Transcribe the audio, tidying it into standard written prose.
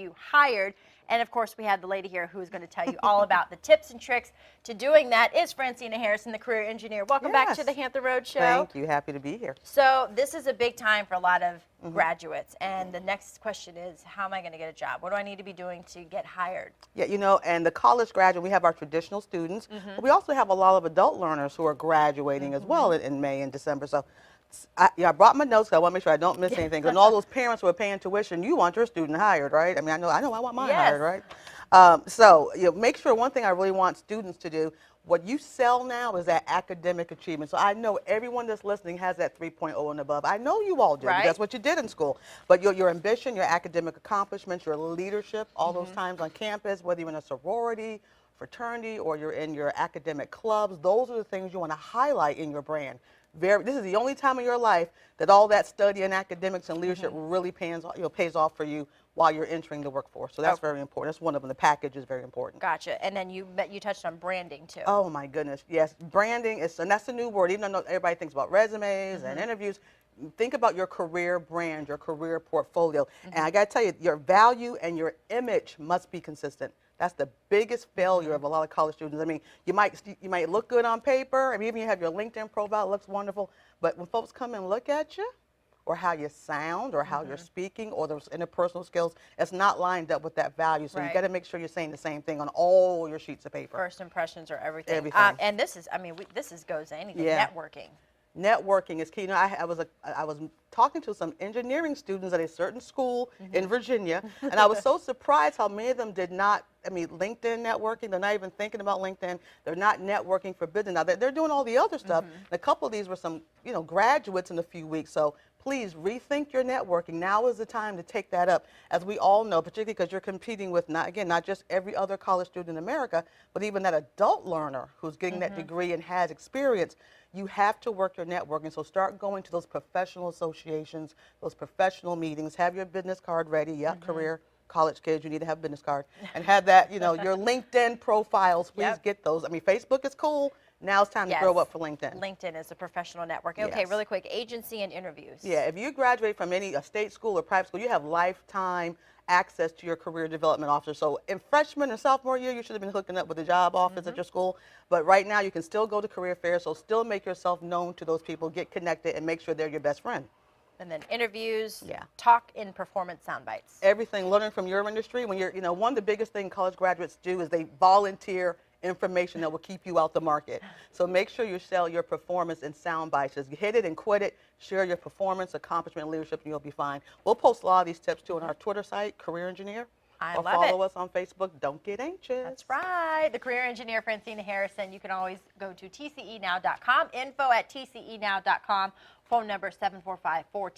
you hired. And of course, we have the lady here who's going to tell you all about the tips and tricks to doing that. Is Francina Harrison, the career engineer. Welcome back to the Hampton Roads Show. Thank you. Happy to be here. So this is a big time for a lot of graduates. And the next question is, how am I going to get a job? What do I need to be doing to get hired? Yeah, you know, and the college graduate, we have our traditional students, but we also have a lot of adult learners who are graduating as well in May and December. So I brought my notes. I want to make sure I don't miss anything. And all those parents who are paying tuition, you want your student hired, right? I mean, I know I want mine hired, right? So make sure one thing I really want students to do, what you sell now is that academic achievement. So I know everyone that's listening has that 3.0 and above. I know you all do. Right. That's what you did in school. But your ambition, your academic accomplishments, your leadership, all those times on campus, whether you're in a sorority, fraternity, or you're in your academic clubs, those are the things you want to highlight in your brand. This is the only time in your life that all that study and academics and leadership really pays off for you while you're entering the workforce. So that's very important. That's one of them. The package is very important. Gotcha. And then you touched on branding too. Oh my goodness, yes. Branding is, and that's a new word. Even though everybody thinks about resumes and interviews, think about your career brand, your career portfolio. And I got to tell you, your value and your image must be consistent. That's the biggest failure of a lot of college students. I mean, you might look good on paper, and even you have your LinkedIn profile, it looks wonderful, but when folks come and look at you, or how you sound, or how you're speaking, or those interpersonal skills, it's not lined up with that value. So you got to make sure you're saying the same thing on all your sheets of paper. First impressions are everything. And this is, I mean, this goes to anything. Networking. Networking is key. You know, I was talking to some engineering students at a certain school in Virginia, and I was so surprised how many of them did not, LinkedIn networking, they're not even thinking about LinkedIn. They're not networking for business. Now, they're doing all the other stuff. And a couple of these were some, graduates in a few weeks. So please rethink your networking. Now is the time to take that up. As we all know, particularly because you're competing with, not just every other college student in America, but even that adult learner who's getting that degree and has experience. You have to work your networking. So start going to those professional associations, those professional meetings. Have your business card ready. Career, college kids, you need to have a business card. And have that, your LinkedIn profiles. Please get those. I mean, Facebook is cool. Now it's time to grow up for LinkedIn. LinkedIn is a professional networking. Okay, really quick, agency and interviews. Yeah, if you graduate from a state school or private school, you have lifetime access to your career development officer. So in freshman and sophomore year, you should have been hooking up with the job office at your school. But right now, you can still go to career fairs, so still make yourself known to those people, get connected, and make sure they're your best friend. And then interviews, talk in performance sound bites. Everything, learning from your industry. When you're, one of the biggest things college graduates do is they volunteer information that will keep you out the market. So make sure you sell your performance in sound bites. Just hit it and quit it. Share your performance, accomplishment, and leadership, and you'll be fine. We'll post a lot of these tips too on our Twitter site, Career Engineer. Or follow us on Facebook. Don't get anxious. That's right. The career engineer, Francina Harrison. You can always go to tcenow.com, info@tcenow.com, phone number 745-14.